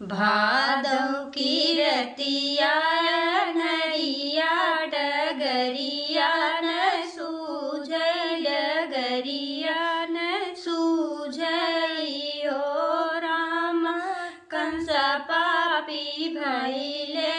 भादौ की रतिया नरिया डगरिया न सूझै डगरिया न सूझै हो राम कंस पापी भइले